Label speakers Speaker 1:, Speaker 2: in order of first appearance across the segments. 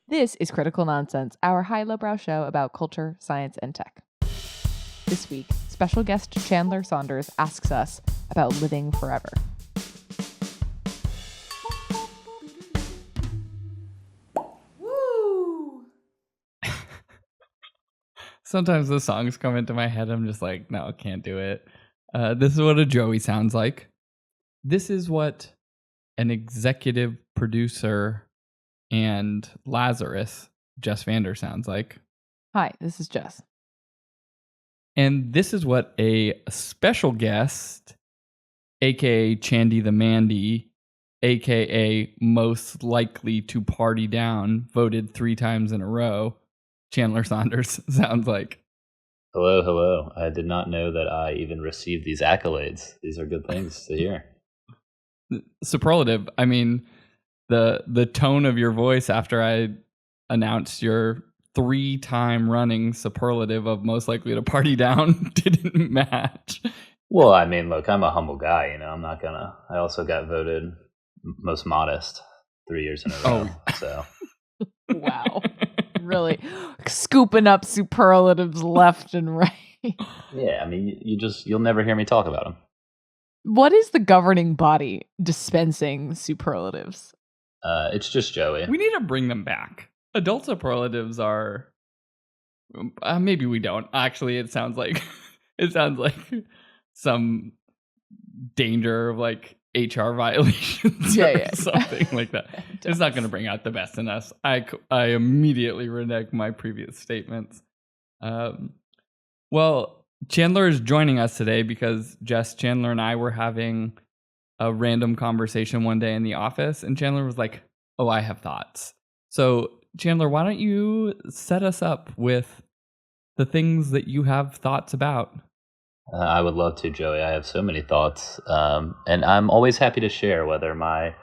Speaker 1: This is Critical Nonsense, our high lowbrow show about culture, science, and tech. This week, special guest Chandler Saunders asks us about living forever.
Speaker 2: Woo!
Speaker 3: Sometimes the songs come into my head. I'm just like, no, can't do it. This is what a Joey sounds like. This is what an executive producer and Lazarus, Jess Vander, sounds like.
Speaker 1: Hi, this is Jess.
Speaker 3: And this is what a special guest, aka Chandy the Mandy, aka most likely to party down, voted 3 times in a row, Chandler Saunders sounds like.
Speaker 4: Hello. I did not know that I even received these accolades. These are good things to hear.
Speaker 3: Superlative. I mean, the tone of your voice after I announced your 3-time running superlative of most likely to party down didn't match.
Speaker 4: Well, I mean, look, I'm a humble guy, I'm not gonna. I also got voted most modest 3 years in a row. So
Speaker 1: Wow. Really scooping up superlatives left and right.
Speaker 4: yeah, I mean, you'll never hear me talk about them.
Speaker 1: What is the governing body dispensing superlatives?
Speaker 4: It's just Joey.
Speaker 3: We need to bring them back. Adult superlatives are maybe we don't. Actually, it sounds like some danger of like HR violations or something like that. It's not going to bring out the best in us. I immediately renege my previous statements. Well, Chandler is joining us today because Jess, Chandler, and I were having a random conversation one day in the office, and Chandler was like, "Oh, I have thoughts." So, Chandler, why don't you set us up with the things that you have thoughts about?
Speaker 4: I would love to, Joey. I have so many thoughts, and I'm always happy to share whether my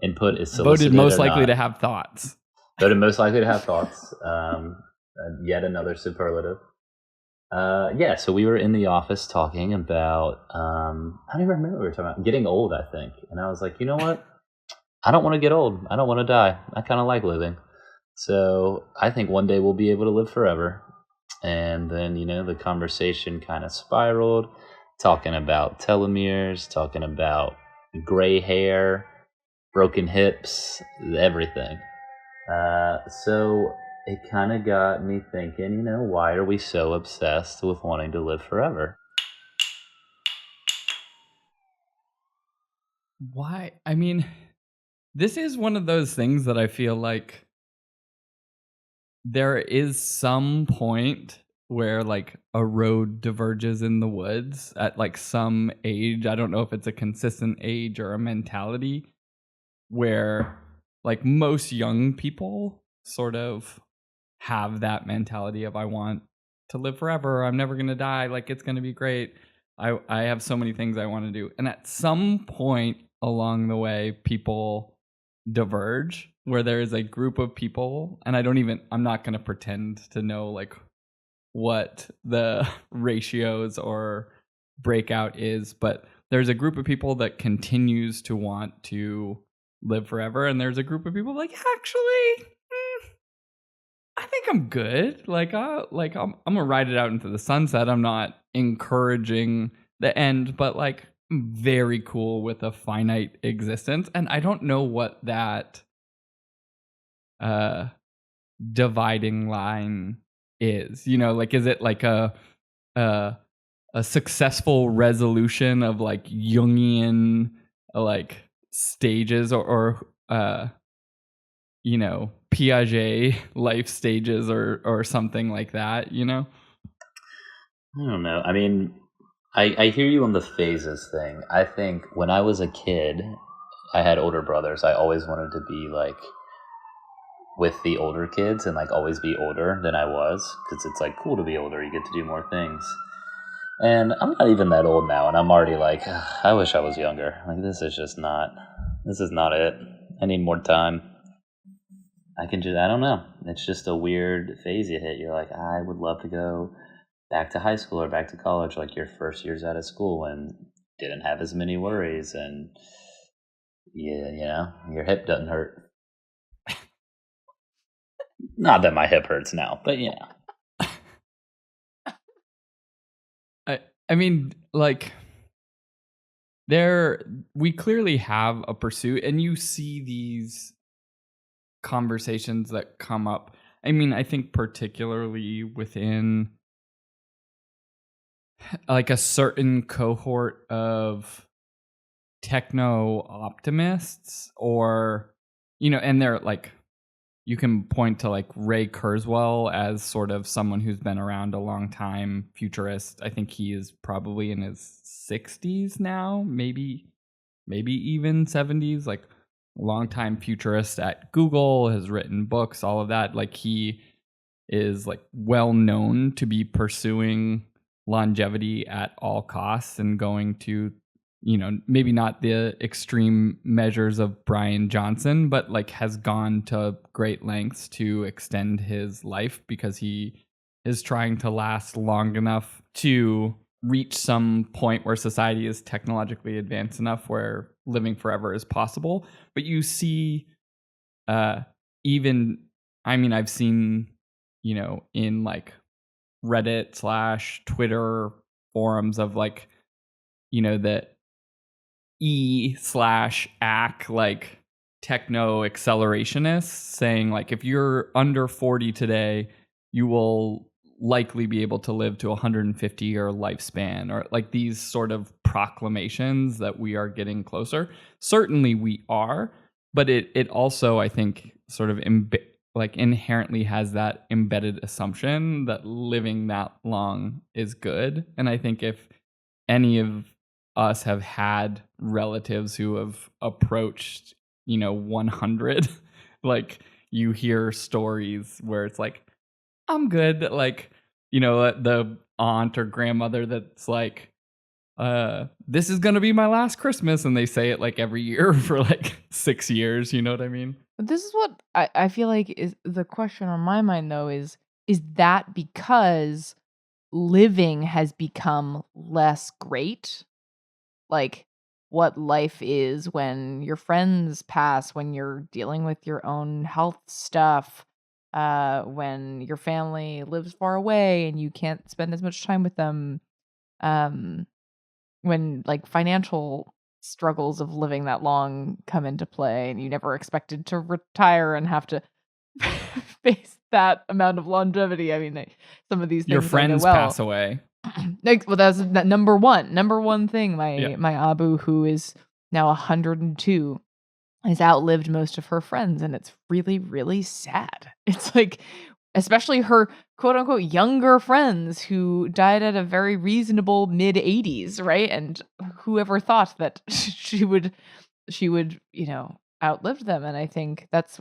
Speaker 4: input is solicited.
Speaker 3: Voted most likely to have thoughts.
Speaker 4: Voted most likely to have thoughts. Yet another superlative. So we were in the office talking about, I don't even remember what we were talking about, getting old, I think. And I was like, you know what? I don't want to get old. I don't want to die. I kind of like living. So I think one day we'll be able to live forever. And then, the conversation kind of spiraled, talking about telomeres, talking about gray hair, broken hips, everything. So it kind of got me thinking, why are we so obsessed with wanting to live forever?
Speaker 3: Why? I mean, this is one of those things that I feel like there is some point where like a road diverges in the woods at like some age. I don't know if it's a consistent age or a mentality where like most young people sort of have that mentality of I want to live forever. I'm never going to die. Like it's going to be great. I have so many things I want to do. And at some point along the way, people diverge where there is a group of people, and I'm not going to pretend to know like what the ratios or breakout is, but there's a group of people that continues to want to live forever, and there's a group of people like, actually, I think I'm good. I'm gonna ride it out into the sunset. I'm not encouraging the end, but like I'm very cool with a finite existence, and I don't know what that dividing line is. Is it like a successful resolution of like Jungian like stages or Piaget life stages or something like that,
Speaker 4: I don't know. I mean, I hear you on the phases thing. I think when I was a kid, I had older brothers. I always wanted to be like with the older kids and like always be older than I was, because it's like cool to be older. You get to do more things. And I'm not even that old now, and I'm already like, I wish I was younger. Like this is not it. I need more time. I don't know. It's just a weird phase you hit. You're like, I would love to go back to high school or back to college, like your first years out of school, and didn't have as many worries, and your hip doesn't hurt. Not that my hip hurts now, but yeah.
Speaker 3: I mean, like, we clearly have a pursuit, and you see these conversations that come up. I mean, I think particularly within like a certain cohort of techno optimists, or, you know, and they're like, you can point to like Ray Kurzweil as sort of someone who's been around a long time, futurist. I think he is probably in his 60s now, maybe even 70s, like longtime futurist at Google, has written books, all of that. Like, he is like well known to be pursuing longevity at all costs and going to, you know, maybe not the extreme measures of Brian Johnson, but like has gone to great lengths to extend his life because he is trying to last long enough to reach some point where society is technologically advanced enough where living forever is possible. But you see, even, I mean, I've seen, you know, in like Reddit/Twitter forums of like, you know, the E/AC like techno accelerationists saying like, if you're under 40 today, you will likely be able to live to 150-year lifespan, or like these sort of proclamations that we are getting closer. Certainly we are, but it also, I think, sort of like inherently has that embedded assumption that living that long is good. And I think if any of us have had relatives who have approached, you know, 100, like you hear stories where it's like, I'm good. Like, you know, the aunt or grandmother that's like, this is going to be my last Christmas. And they say it like every year for like 6 years. You know what I mean?
Speaker 1: But this is what I feel like is the question on my mind, though, is that because living has become less great? Like, what life is when your friends pass, when you're dealing with your own health stuff, when your family lives far away and you can't spend as much time with them, um, when like financial struggles of living that long come into play and you never expected to retire and have to face that amount of longevity. I mean, some of these things
Speaker 3: Your
Speaker 1: I know
Speaker 3: friends
Speaker 1: well.
Speaker 3: pass away.
Speaker 1: Like, well, that's that number one thing.
Speaker 3: Yeah.
Speaker 1: My Abu, who is now 102, has outlived most of her friends, and it's really, really sad. It's like, especially her quote unquote younger friends who died at a very reasonable mid 80s, right? And whoever thought that she would, you know, outlive them. And I think that's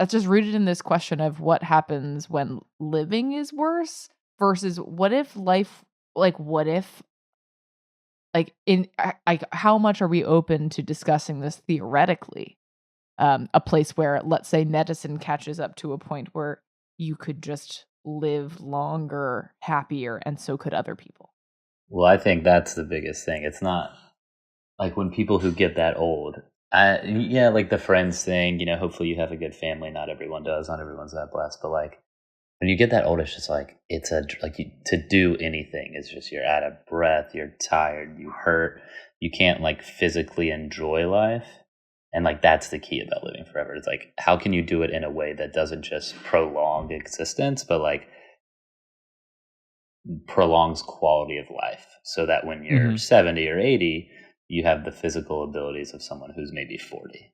Speaker 1: just rooted in this question of what happens when living is worse versus what if life, like what if, like in like how much are we open to discussing this theoretically? A place where, let's say, medicine catches up to a point where you could just live longer, happier, and so could other people.
Speaker 4: Well, I think that's the biggest thing. It's not like when people who get that old, yeah, like the friends thing, you know, hopefully you have a good family. Not everyone does. Not everyone's that blessed. But like when you get that old, it's just like, to do anything is just, you're out of breath, you're tired, you hurt, you can't like physically enjoy life. And like, that's the key about living forever. It's like, how can you do it in a way that doesn't just prolong existence, but like prolongs quality of life, so that when you're 70 or 80, you have the physical abilities of someone who's maybe 40.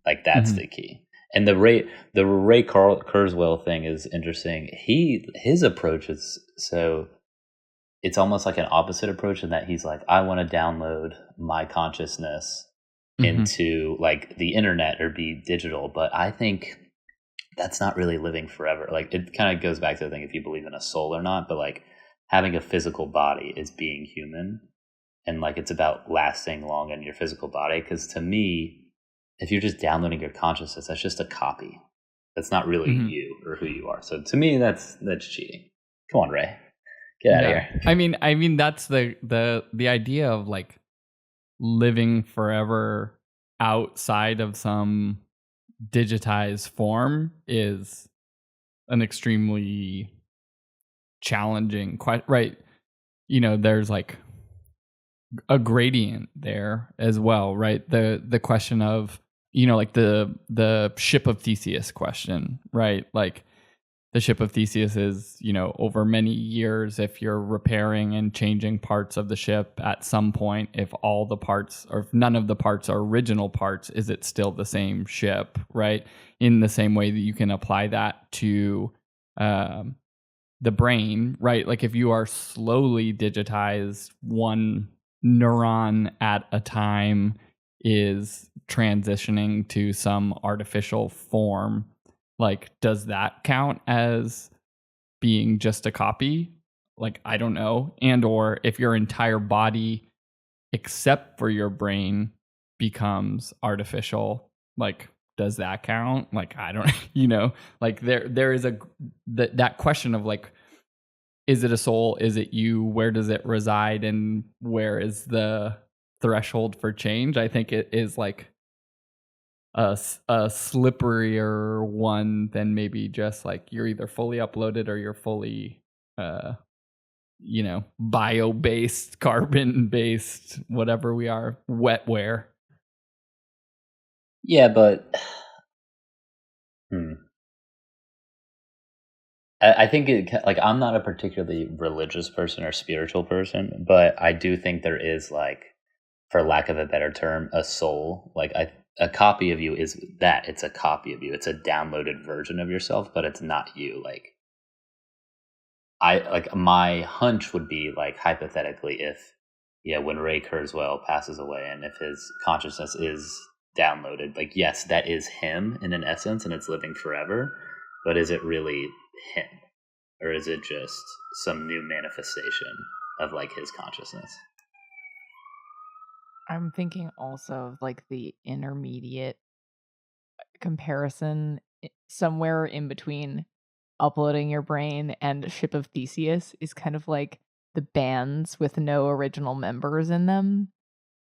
Speaker 4: Like, that's the key. And the Ray Kurzweil thing is interesting. His approach is, so it's almost like an opposite approach in that he's like, I want to download my consciousness into like the internet or be digital. But I think that's not really living forever. Like, it kind of goes back to the thing if you believe in a soul or not, but like having a physical body is being human. And like, it's about lasting long in your physical body. Because to me, if you're just downloading your consciousness, that's just a copy. That's not really you or who you are. So to me, that's cheating. Come on, Ray, get out of here.
Speaker 3: I mean, that's the idea of like living forever outside of some digitized form is an extremely challenging right. There's like a gradient there as well, right? The question of, like the ship of Theseus question, right? Like the ship of Theseus is, over many years, if you're repairing and changing parts of the ship at some point, if all the parts or if none of the parts are original parts, is it still the same ship, right? In the same way that you can apply that to the brain, right? Like if you are slowly digitized, one neuron at a time is transitioning to some artificial form. Like, does that count as being just a copy? Like, I don't know. And or if your entire body, except for your brain, becomes artificial, like, does that count? Like, I don't, like there is that question of like, is it a soul? Is it you? Where does it reside? And where is the threshold for change? I think it is like a slipperier one than maybe just like you're either fully uploaded or you're fully bio-based, carbon-based, whatever we are, wetware.
Speaker 4: Yeah, but I think I'm not a particularly religious person or spiritual person, but I do think there is, like, for lack of a better term, a soul. Like a copy of you is that. It's a copy of you. It's a downloaded version of yourself, but it's not you. Like my hunch would be, like, hypothetically, if when Ray Kurzweil passes away and if his consciousness is downloaded, like, yes, that is him in an essence and it's living forever, but is it really him, or is it just some new manifestation of, like, his consciousness?
Speaker 1: I'm thinking also of like the intermediate comparison somewhere in between uploading your brain and Ship of Theseus is kind of like the bands with no original members in them,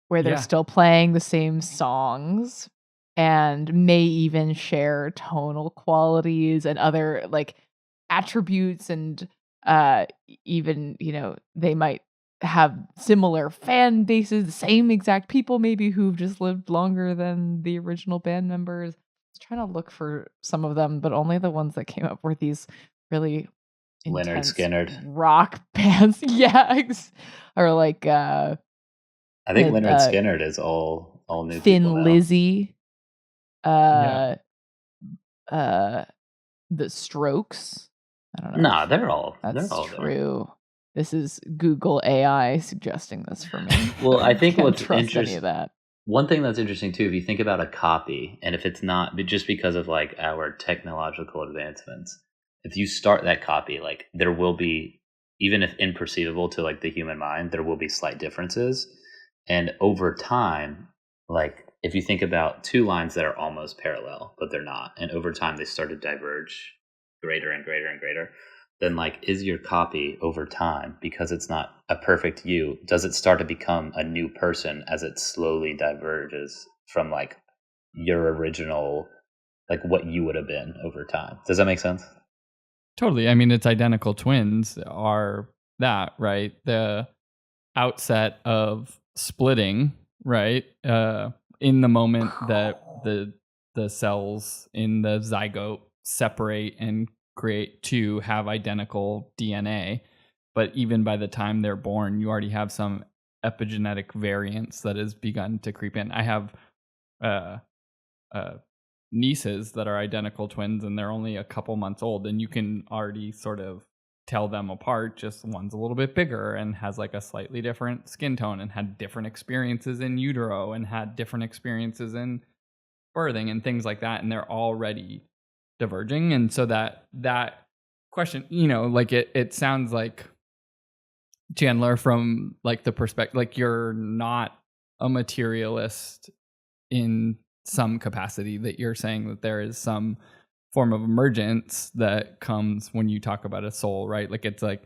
Speaker 1: where they're still playing the same songs and may even share tonal qualities and other like attributes, and even they might have similar fan bases, the same exact people maybe who've just lived longer than the original band members. I was trying to look for some of them, but only the ones that came up were these really
Speaker 4: Leonard
Speaker 1: intense
Speaker 4: Skinner
Speaker 1: rock bands. Or like
Speaker 4: I think Leonard Skinner is all new
Speaker 1: Thin
Speaker 4: people now.
Speaker 1: Lizzy, the Strokes. I don't know.
Speaker 4: Nah, they're all
Speaker 1: true. There. This is Google AI suggesting this for me.
Speaker 4: Well, I think what's
Speaker 1: interesting.
Speaker 4: One thing that's interesting too, if you think about a copy, and if it's not just because of, like, our technological advancements, if you start that copy, like, there will be, even if imperceivable to, like, the human mind, there will be slight differences. And over time, like, if you think about two lines that are almost parallel, but they're not, and over time they start to diverge greater and greater and greater, then, like, is your copy over time, because it's not a perfect you, does it start to become a new person as it slowly diverges from, like, your original, like, what you would have been over time? Does that make sense?
Speaker 3: Totally. I mean, it's identical twins are that, right? The outset of splitting, right? In the moment that the cells in the zygote separate and create two have identical DNA, but even by the time they're born, you already have some epigenetic variance that has begun to creep in. I have nieces that are identical twins, and they're only a couple months old, and you can already sort of tell them apart. Just one's a little bit bigger and has like a slightly different skin tone and had different experiences in utero and had different experiences in birthing and things like that, and they're already diverging. And so that question, like it sounds like, Chandler, from like the perspective, like you're not a materialist in some capacity, that you're saying that there is some form of emergence that comes when you talk about a soul, right? Like it's a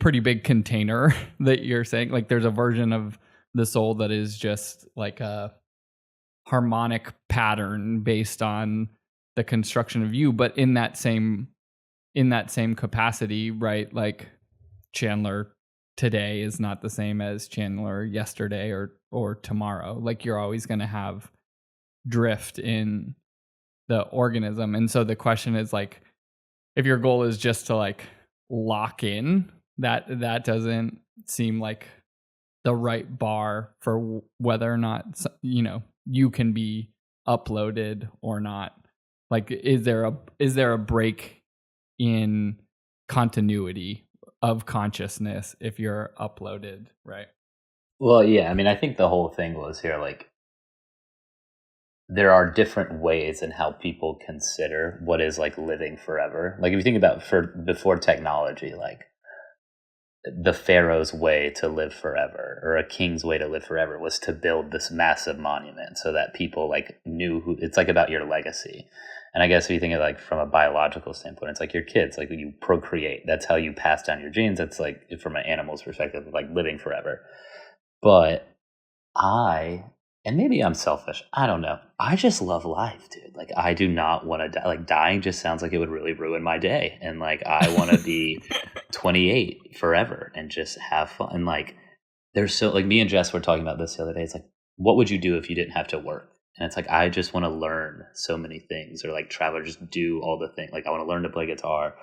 Speaker 3: pretty big container that you're saying, like there's a version of the soul that is just like a harmonic pattern based on the construction of you, but in that same capacity, right? Like Chandler today is not the same as Chandler yesterday or tomorrow. Like you're always going to have drift in the organism. And so the question is like, if your goal is just to like lock in, that doesn't seem like the right bar for whether or not, you know, you can be uploaded or not. Like, is there a break in continuity of consciousness if you're uploaded, right?
Speaker 4: Well, yeah, I mean, I think the whole thing was here, like, there are different ways in how people consider what is like living forever. Like if you think about before technology, like the pharaoh's way to live forever or a king's way to live forever was to build this massive monument so that people like knew who. It's like about your legacy. And I guess if you think of like from a biological standpoint, it's like your kids, like when you procreate, that's how you pass down your genes. That's like from an animal's perspective, like living forever. But and maybe I'm selfish, I don't know, I just love life, dude. Like I do not want to die. Like dying just sounds like it would really ruin my day. And like I want to be 28 forever and just have fun. And like there's so like me and Jess were talking about this the other day. It's like, what would you do if you didn't have to work? And it's like I just want to learn so many things, or like travel, or just do all the things. Like I want to learn to play guitar,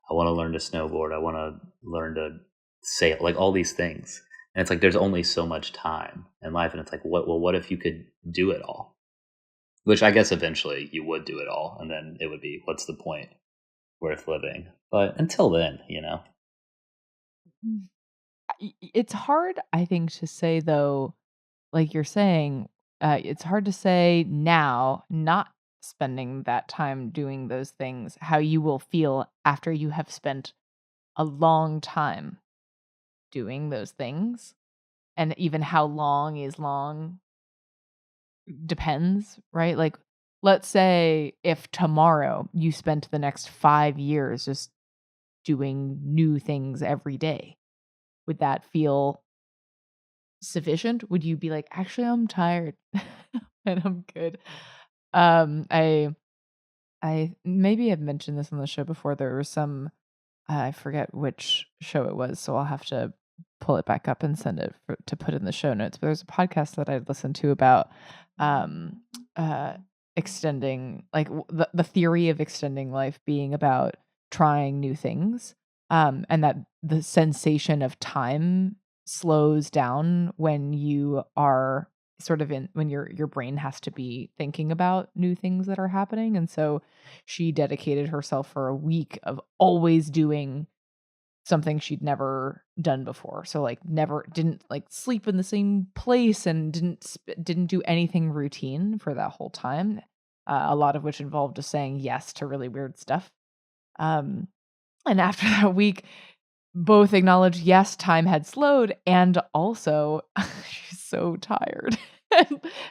Speaker 4: I want to learn to snowboard, I want to learn to sail, like all these things. And it's like there's only so much time in life, and it's like, what if you could do it all? Which I guess eventually you would do it all, and then it would be, what's the point worth living? But until then, you know.
Speaker 1: It's hard, I think, to say though, like you're saying, it's hard to say now, not spending that time doing those things, how you will feel after you have spent a long time doing those things. And even how long is long depends, right? Like, let's say if tomorrow you spent the next 5 years just doing new things every day, would that feel sufficient? Would you be like, actually, I'm tired and I'm good? I maybe I've mentioned this on the show before. There was some, I forget which show it was, so I'll have to pull it back up and send it to put in the show notes. But there's a podcast that I listened to about extending, like the theory of extending life being about trying new things, and that the sensation of time slows down when you are sort of when your brain has to be thinking about new things that are happening. And so she dedicated herself for a week of always doing something she'd never done before. So like didn't like sleep in the same place and didn't do anything routine for that whole time. A lot of which involved just saying yes to really weird stuff. And after that week, both acknowledged, yes, time had slowed, and also she's so tired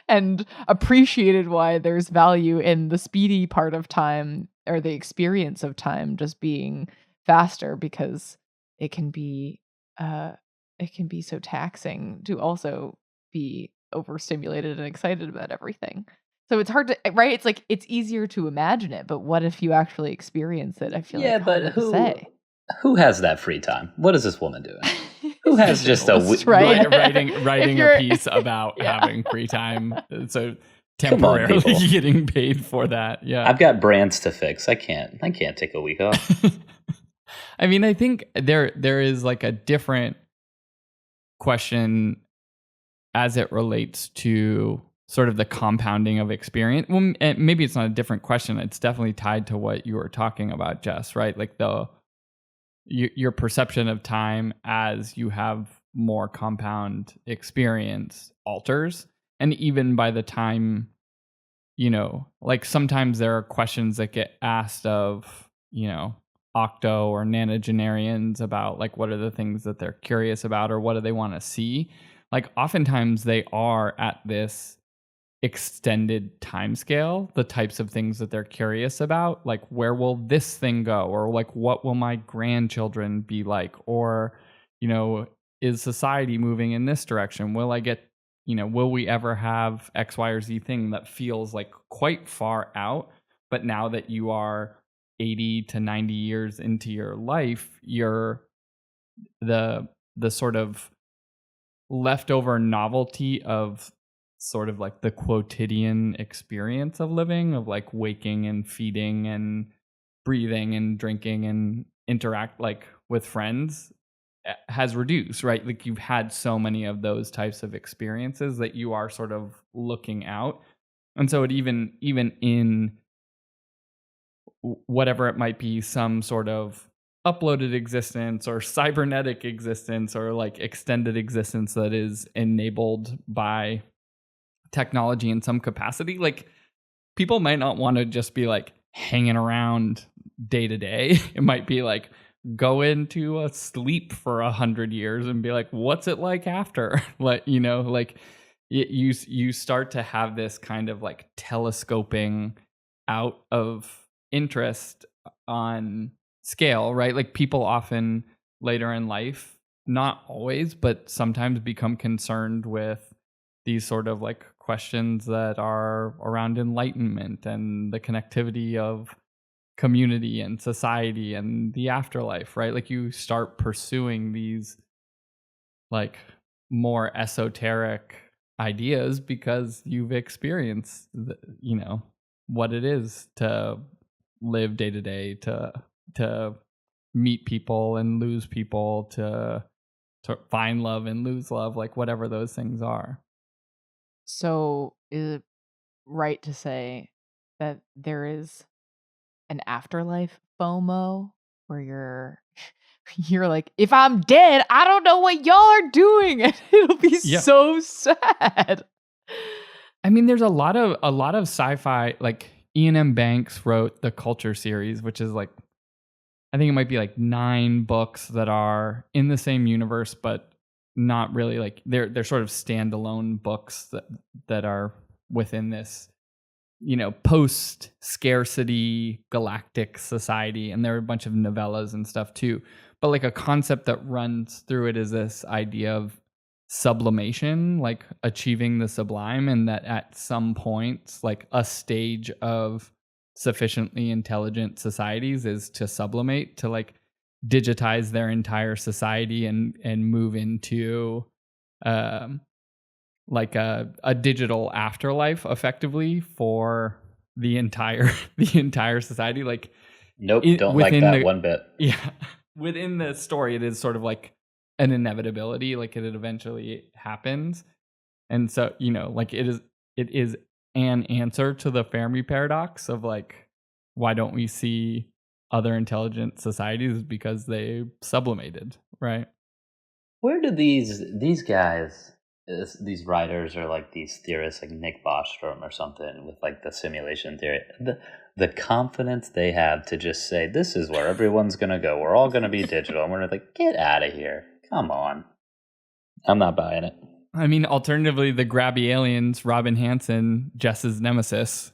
Speaker 1: and appreciated why there's value in the speedy part of time, or the experience of time just being faster, because it can be so taxing to also be overstimulated and excited about everything. So it's hard to, right? It's like it's easier to imagine it, but what if you actually experience it? I feel like
Speaker 4: but
Speaker 1: hard to say.
Speaker 4: Who has that free time? What is this woman doing? Who has just a
Speaker 1: right?
Speaker 3: writing a piece about having free time, so temporarily getting paid for that. Yeah,
Speaker 4: I've got brands to fix. I can't take a week off.
Speaker 3: I mean, I think there is like a different question as it relates to sort of the compounding of experience. Well, maybe it's not a different question. It's definitely tied to what you were talking about, Jess, right? Like your perception of time as you have more compound experience alters. And even by the time, you know, like sometimes there are questions that get asked of, you know, octo or nonagenarians about like what are the things that they're curious about or what do they want to see. Like oftentimes they are at this extended time scale, the types of things that they're curious about, like where will this thing go, or like what will my grandchildren be like, or, you know, is society moving in this direction, will I get, will we ever have X, Y, or Z thing that feels like quite far out? But now that you are 80 to 90 years into your life, you're the sort of leftover novelty of sort of like the quotidian experience of living, of like waking and feeding and breathing and drinking and interact like with friends, has reduced, right? Like you've had so many of those types of experiences that you are sort of looking out. And so it even in whatever it might be, some sort of uploaded existence or cybernetic existence or like extended existence that is enabled by technology in some capacity, like people might not want to just be like hanging around day to day. It might be like go into a sleep for 100 years and be like, what's it like after? Like, like you start to have this kind of like telescoping out of interest on scale, right? Like people often later in life, not always, but sometimes become concerned with these sort of like questions that are around enlightenment and the connectivity of community and society and the afterlife, right? Like you start pursuing these like more esoteric ideas because you've experienced what it is to live day to day, to meet people and lose people, to find love and lose love, like whatever those things are.
Speaker 1: So is it right to say that there is an afterlife FOMO where you're like, if I'm dead, I don't know what y'all are doing, and it'll be so sad.
Speaker 3: I mean, there's a lot of sci-fi, like Ian M. Banks wrote the Culture series, which is like, I think it might be like 9 books that are in the same universe, but not really like they're sort of standalone books that are within this, post scarcity galactic society. And there are a bunch of novellas and stuff too. But like a concept that runs through it is this idea of sublimation, like achieving the sublime, and that at some points, like a stage of sufficiently intelligent societies is to sublimate, to like digitize their entire society and move into like a digital afterlife effectively for the entire society. Like
Speaker 4: nope, don't like that one bit.
Speaker 3: Yeah, within the story it is sort of like an inevitability, like it eventually happens. And so like it is an answer to the Fermi paradox of like, why don't we see other intelligent societies? Because they sublimated, right?
Speaker 4: Where do these guys, these writers or like these theorists like Nick Bostrom or something with like the simulation theory, the confidence they have to just say, this is where everyone's going to go. We're all going to be digital. And we're like, get out of here. Come on. I'm not buying it.
Speaker 3: I mean, alternatively, the grabby aliens, Robin Hansen, Jess's nemesis.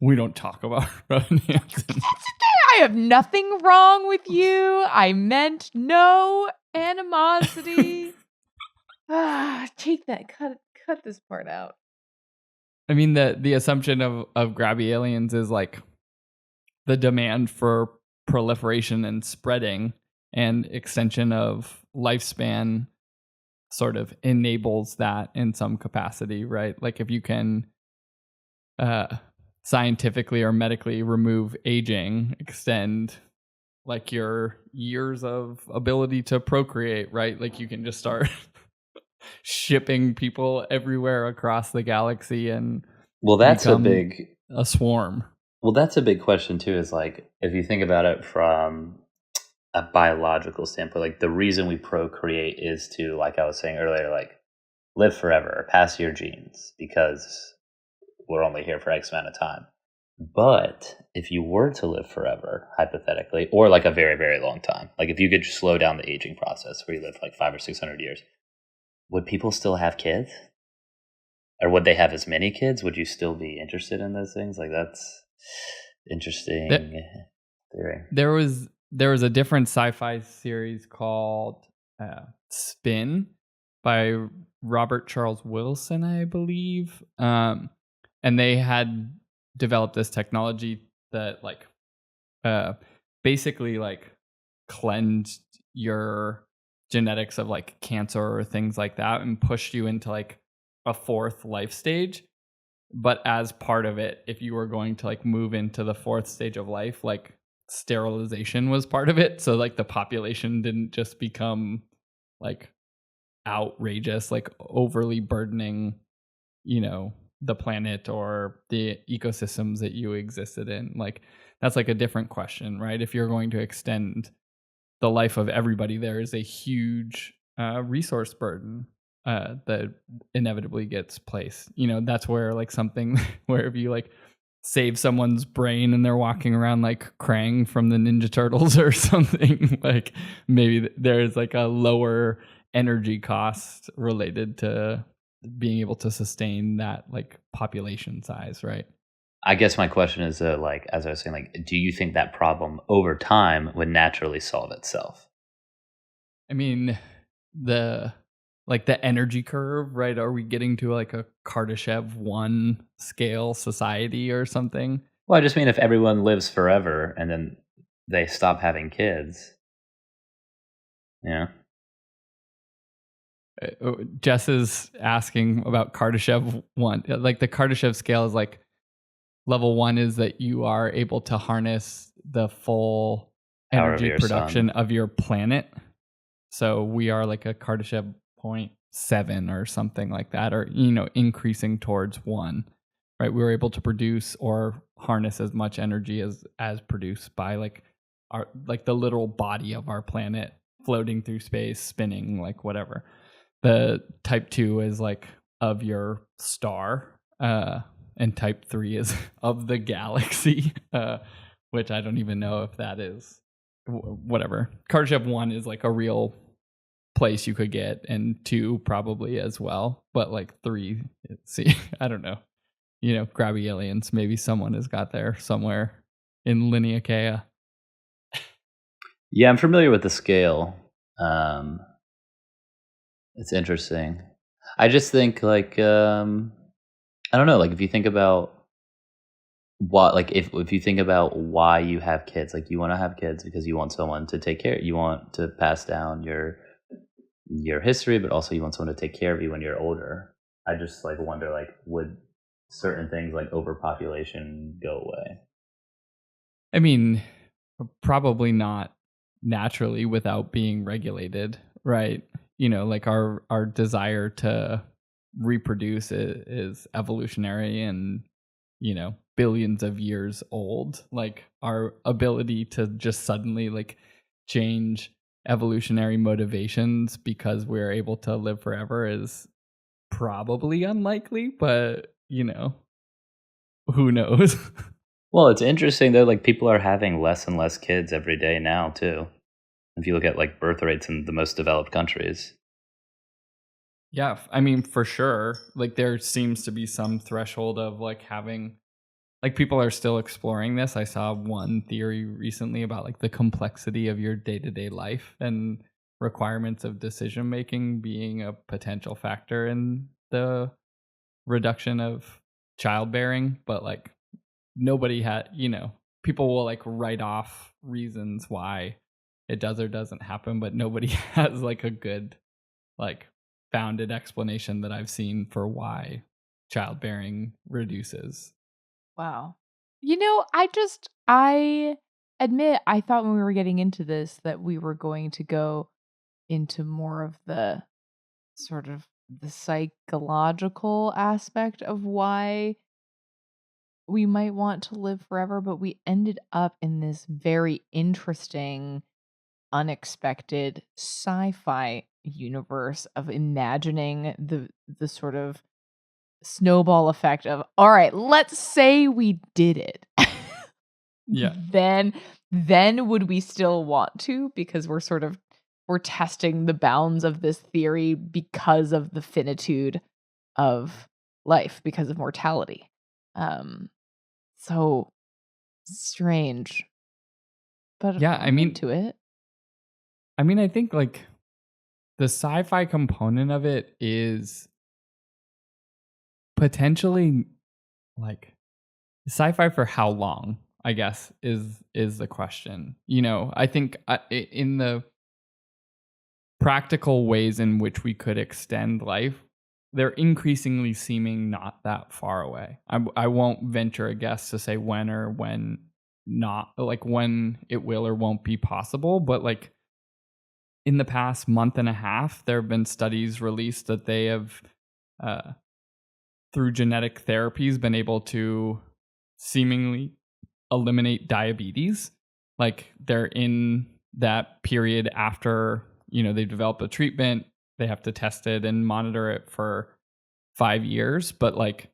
Speaker 3: We don't talk about Robin Hansen.
Speaker 1: That's okay. I have nothing wrong with you. I meant no animosity. Take that. Cut this part out.
Speaker 3: I mean, the assumption of grabby aliens is like the demand for proliferation and spreading and extension of lifespan sort of enables that in some capacity, right? Like if you can scientifically or medically remove aging, extend like your years of ability to procreate, right? Like you can just start shipping people everywhere across the galaxy and
Speaker 4: that's
Speaker 3: a swarm.
Speaker 4: Well, that's a big question too, is like, if you think about it from a biological standpoint, like the reason we procreate is to, like I was saying earlier, like live forever, pass your genes, because we're only here for X amount of time. But if you were to live forever, hypothetically, or like a very, very long time, like if you could slow down the aging process where you live like 500 or 600 years, would people still have kids? Or would they have as many kids? Would you still be interested in those things? Like that's interesting theory.
Speaker 3: There was a different sci-fi series called Spin by Robert Charles Wilson, I believe. And they had developed this technology that like basically like cleansed your genetics of like cancer or things like that and pushed you into like a fourth life stage. But as part of it, if you were going to like move into the fourth stage of life, like sterilization was part of it. So like the population didn't just become like outrageous, like overly burdening, the planet or the ecosystems that you existed in. Like that's like a different question, right? If you're going to extend the life of everybody, there is a huge resource burden that inevitably gets placed. That's where like something where if you like save someone's brain and they're walking around like Krang from the Ninja Turtles or something, like maybe there's like a lower energy cost related to being able to sustain that like population size, right?
Speaker 4: I guess my question is, like, as I was saying, like, do you think that problem over time would naturally solve itself?
Speaker 3: I mean, the energy curve, right? Are we getting to like a Kardashev 1 scale society or something?
Speaker 4: Well, I just mean if everyone lives forever and then they stop having kids. Yeah.
Speaker 3: Jess is asking about Kardashev 1. Like the Kardashev scale is like level 1 is that you are able to harness the full energy production of your planet. So we are like a Kardashev 0.7 or something like that, or increasing towards 1, right? We were able to produce or harness as much energy as produced by like our like the literal body of our planet floating through space, spinning, like whatever. The type 2 is like of your star, and type 3 is of the galaxy, which I don't even know if that is whatever. Kardashev 1 is like a real place you could get, and 2 probably as well, but like 3, see, I don't know. Grabby aliens, maybe someone has got there somewhere in Linea Kea.
Speaker 4: Yeah, I'm familiar with the scale. It's interesting. I just think like I don't know, like if you think about what, like if you think about why you have kids, like you want to have kids because you want someone to take care, you want to pass down your history, but also you want someone to take care of you when you're older. I just like wonder, like, would certain things like overpopulation go away?
Speaker 3: I mean, probably not naturally without being regulated, right? Like our desire to reproduce is evolutionary and billions of years old. Like our ability to just suddenly like change evolutionary motivations because we're able to live forever is probably unlikely, but who knows?
Speaker 4: Well, it's interesting though, like people are having less and less kids every day now too. If you look at like birth rates in the most developed countries.
Speaker 3: Yeah, I mean, for sure. Like there seems to be some threshold of like having, like people are still exploring this. I saw one theory recently about like the complexity of your day-to-day life and requirements of decision making being a potential factor in the reduction of childbearing, but like nobody had, people will like write off reasons why it does or doesn't happen, but nobody has like a good like founded explanation that I've seen for why childbearing reduces.
Speaker 1: Wow. I admit, I thought when we were getting into this that we were going to go into more of the sort of the psychological aspect of why we might want to live forever, but we ended up in this very interesting, unexpected sci-fi universe of imagining the sort of snowball effect of, all right, let's say we did it.
Speaker 3: Yeah.
Speaker 1: Then would we still want to, because we're testing the bounds of this theory because of the finitude of life, because of mortality. So strange. But
Speaker 3: yeah, I mean,
Speaker 1: to it.
Speaker 3: I mean, I think like the sci-fi component of it is potentially like sci-fi for how long, I guess, is the question. You know, I think in the practical ways in which we could extend life, they're increasingly seeming not that far away. I won't venture a guess to say when or when not, like when it will or won't be possible, but like in the past month and a half, there have been studies released that they have, through genetic therapies, been able to seemingly eliminate diabetes. Like they're in that period after, you know, they've developed a treatment, they have to test it and monitor it for 5 years. But like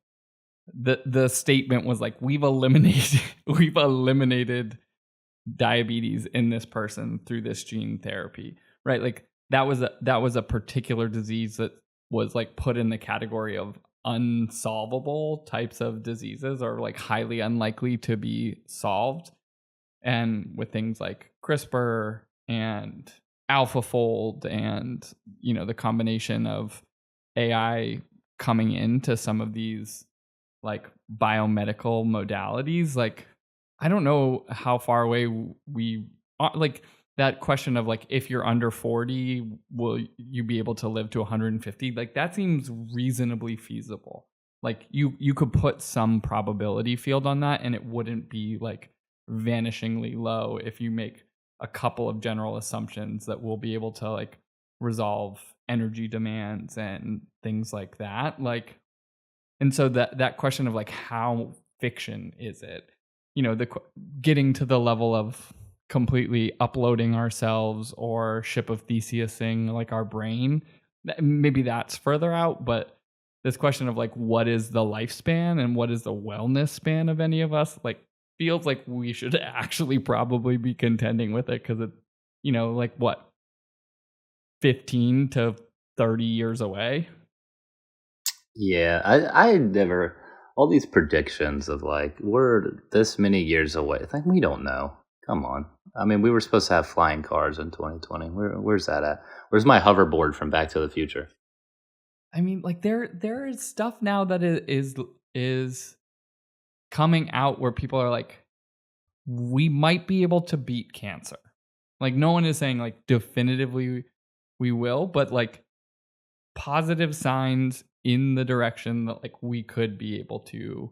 Speaker 3: the statement was like, we've eliminated diabetes in this person through this gene therapy, right? Like that was a particular disease that was like put in the category of unsolvable types of diseases, or like highly unlikely to be solved. And with things like CRISPR and AlphaFold and, you know, the combination of AI coming into some of these like biomedical modalities, like I don't know how far away we are. Like that question of like, if you're under 40, will you be able to live to 150? Like that seems reasonably feasible. Like you could put some probability field on that, and it wouldn't be like vanishingly low if you make a couple of general assumptions that we'll be able to like resolve energy demands and things like that. Like, and so that question of like, how fiction is it? You know, getting to the level of completely uploading ourselves or ship of Theseusing like our brain, maybe that's further out. But this question of like, what is the lifespan and what is the wellness span of any of us, like feels like we should actually probably be contending with it, because it, you know, like what, 15 to 30 years away.
Speaker 4: Yeah, I never, all these predictions of like, we're this many years away. It's like, we don't know. Come on. I mean, we were supposed to have flying cars in 2020. Where's that at? Where's my hoverboard from Back to the Future?
Speaker 3: I mean, like there is stuff now that is coming out where people are like, we might be able to beat cancer. Like no one is saying like definitively we will, but like positive signs in the direction that like we could be able to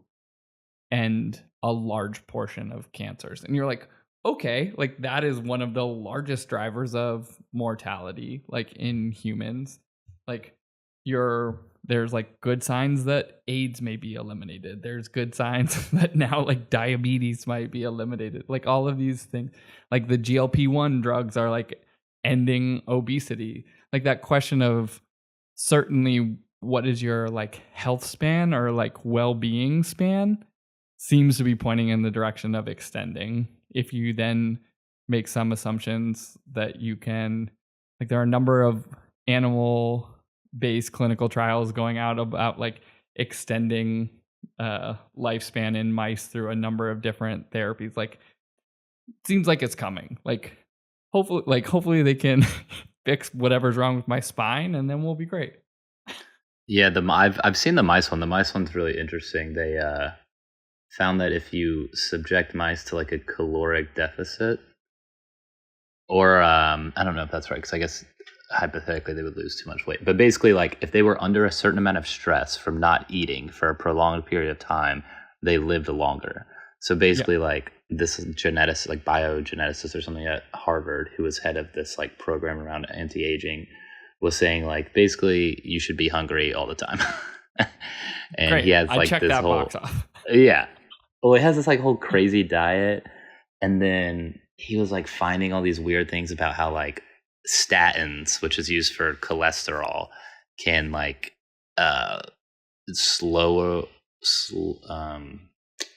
Speaker 3: end a large portion of cancers. And you're like, okay, like that is one of the largest drivers of mortality, like in humans. Like there's like good signs that AIDS may be eliminated. There's good signs that now like diabetes might be eliminated. Like all of these things, like the GLP-1 drugs are like ending obesity. Like that question of certainly what is your like health span or like well-being span seems to be pointing in the direction of extending. If you then make some assumptions that you can, like there are a number of animal-based clinical trials going out about like extending lifespan in mice through a number of different therapies. Like seems like it's coming. Like hopefully they can fix whatever's wrong with my spine, and then we'll be great.
Speaker 4: Yeah, I've seen the mice one. The mice one's really interesting. They found that if you subject mice to like a caloric deficit, or I don't know if that's right, because I guess hypothetically they would lose too much weight. But basically, like if they were under a certain amount of stress from not eating for a prolonged period of time, they lived longer. So basically, like this geneticist, like biogeneticist or something at Harvard, who was head of this like program around anti-aging, was saying like basically you should be hungry all the time. And
Speaker 3: Great.
Speaker 4: he has like
Speaker 3: checked
Speaker 4: this
Speaker 3: that
Speaker 4: whole
Speaker 3: box off.
Speaker 4: Yeah. Well, he has this like whole crazy diet, and then he was like finding all these weird things about how like statins, which is used for cholesterol, can like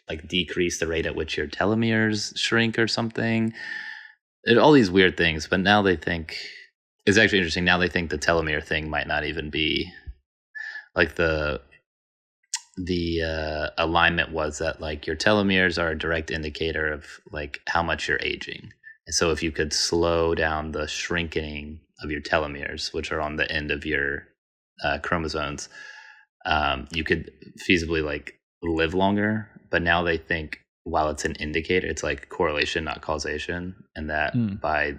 Speaker 4: like decrease the rate at which your telomeres shrink or something. And all these weird things, but now they think it's actually interesting. Now they think the telomere thing might not even be like the alignment was that like your telomeres are a direct indicator of like how much you're aging. And so if you could slow down the shrinking your telomeres, which are on the end of your chromosomes, you could feasibly like live longer. But now they think, while it's an indicator, it's like correlation, not causation, and that by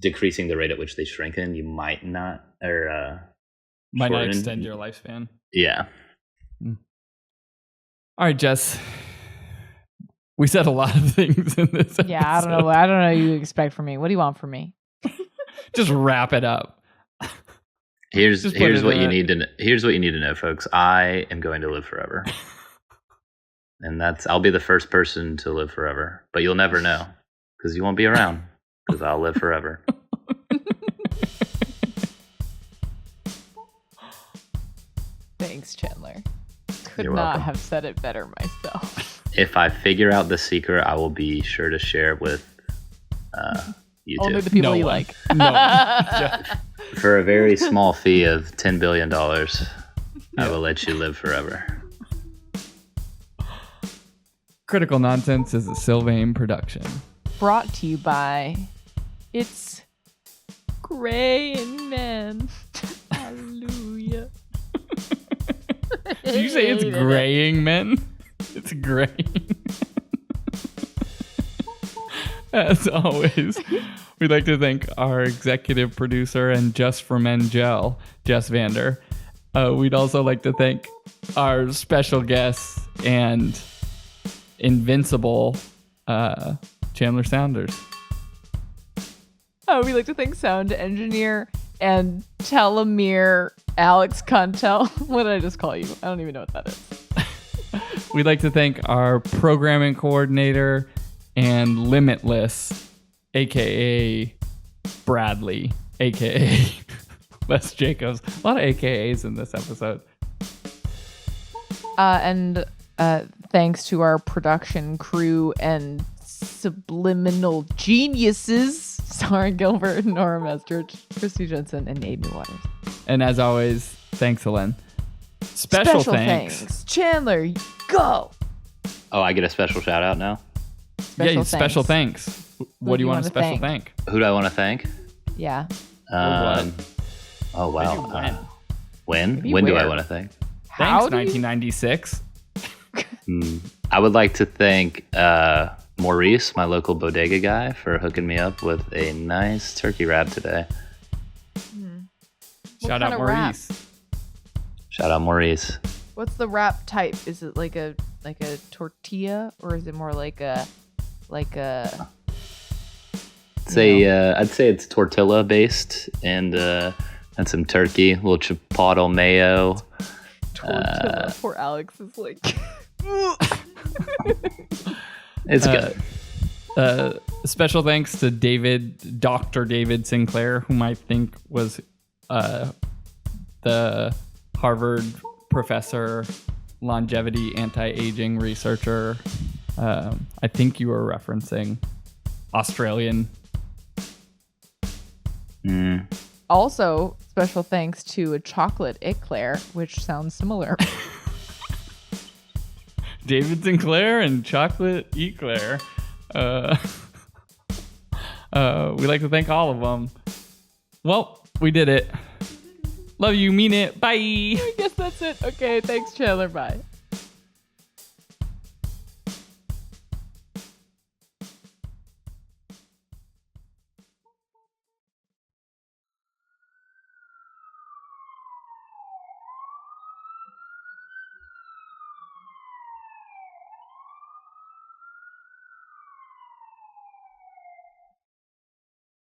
Speaker 4: decreasing the rate at which they strengthen, you might not
Speaker 3: extend your lifespan.
Speaker 4: Yeah.
Speaker 3: All right, Jess. We said a lot of things in this episode.
Speaker 1: Yeah, I don't know what you expect from me. What do you want from me?
Speaker 3: Just wrap it up.
Speaker 4: Here's what you need to know. Here's what you need to know, folks. I am going to live forever. And I'll be the first person to live forever. But you'll never know, because you won't be around, because I'll live forever.
Speaker 1: Thanks, Chandler. Could
Speaker 4: You're
Speaker 1: not
Speaker 4: welcome.
Speaker 1: have said it better myself.
Speaker 4: If I figure out the secret, I will be sure to share it with you two.
Speaker 1: Only the people
Speaker 3: No
Speaker 1: you
Speaker 3: one.
Speaker 1: like.
Speaker 3: No.
Speaker 4: For a very small fee of $10 billion, I will let you live forever.
Speaker 3: Critical Nonsense is a Sylvain production.
Speaker 1: Brought to you by It's Graying Men. Hallelujah.
Speaker 3: Did you say it's graying, men? It's graying. As always, we'd like to thank our executive producer and Just for Men Gel, Jess Vander. We'd also like to thank our special guest and invincible Chandler Saunders.
Speaker 1: We'd like to thank sound engineer and telomere Alex Contel. What did I just call you? I don't even know what that is.
Speaker 3: We'd like to thank our programming coordinator and Limitless, a.k.a. Bradley, a.k.a. Les Jacobs. A lot of AKAs in this episode.
Speaker 1: And thanks to our production crew and subliminal geniuses, Sarah Gilbert, Nora Mestrich, Christy Jensen, and Amy Waters.
Speaker 3: And as always, thanks, Helen. Special thanks.
Speaker 1: Chandler, go!
Speaker 4: Oh, I get a special shout out now?
Speaker 3: Special thanks. What do you want to special thank?
Speaker 4: Who do I want to thank?
Speaker 1: Yeah.
Speaker 4: Oh, wow. When?
Speaker 1: Maybe
Speaker 4: When do I
Speaker 1: where?
Speaker 4: want to thank?
Speaker 1: How
Speaker 3: Thanks,
Speaker 1: do you-
Speaker 3: 1996.
Speaker 4: I would like to thank Maurice, my local bodega guy, for hooking me up with a nice turkey wrap today.
Speaker 3: Shout
Speaker 1: kind
Speaker 3: out
Speaker 1: of wrap?
Speaker 3: Maurice.
Speaker 4: Shout out Maurice.
Speaker 1: What's the wrap type? Is it like a tortilla, or is it more like a
Speaker 4: I'd say it's tortilla based and some turkey, a little chipotle mayo.
Speaker 1: tortilla? Poor Alex is like.
Speaker 4: It's good.
Speaker 3: Special thanks to Dr. David Sinclair, whom I think was the Harvard professor, longevity, anti-aging researcher. I think you were referencing Australian.
Speaker 1: Also, special thanks to a chocolate eclair, which sounds similar.
Speaker 3: David Sinclair and chocolate eclair. We like to thank all of them. Well, we did it. Love you, mean it. Bye.
Speaker 1: I guess that's it. Okay, thanks, Chandler. Bye.